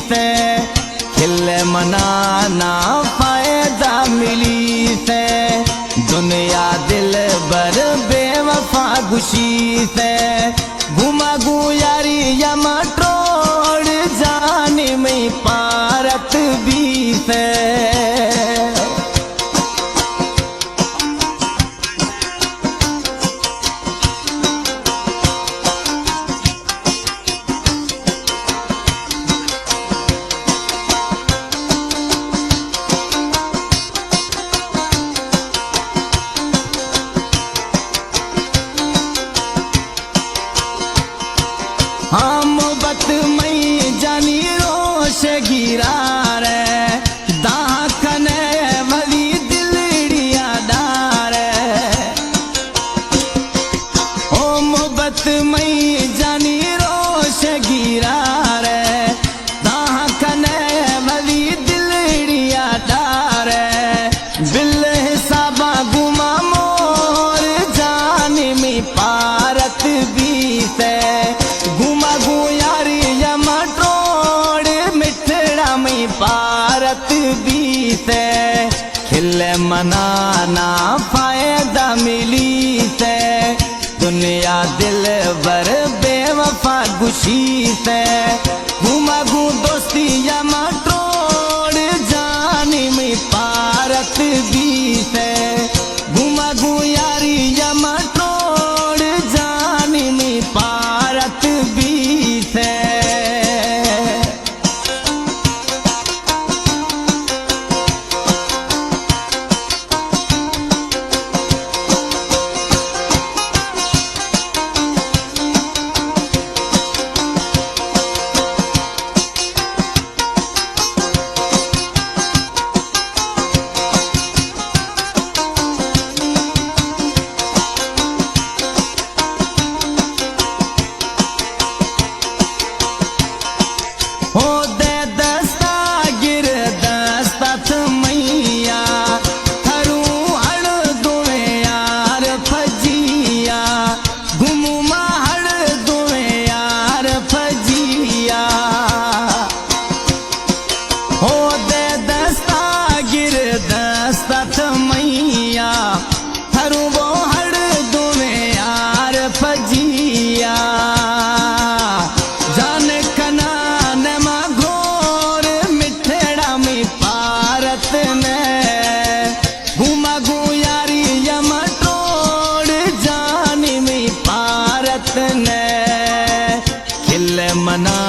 से, खिल मनाना फायदा मिली से। दुनिया दिल बर बेवफा गुशी से, घुमा गुयारी यमा टोड़ जाने में पारत भी से। हम बत मई जानी रोश गिरा रे, दाखने वली दिलड़िया डारे। ओ मोहब्बत मई जानी रोश गिरा रे, दाखने वली दिलड़िया डारे। बिल हिसाबा गुमा मोर जाने में पारत भी से, पारत भी से। खिल मनाना फायदा मिली से, दुनिया दिल बर बेवफा गुशी से। घुमा घू दोस्ती यमा टोड़ जाने में पारत भी से, घुमा घू यारी यमा टोड़ जाने में पारत भी से। हो दे दस्ता गिर दस्ता मैया, थरू हड़ दुए यार फजिया। घुमू हड़ दुए यार फजिया। हो दे दस्ता गिर दस्ता मैया, थरू वो हड़ दुए यार फजिया। खिल मना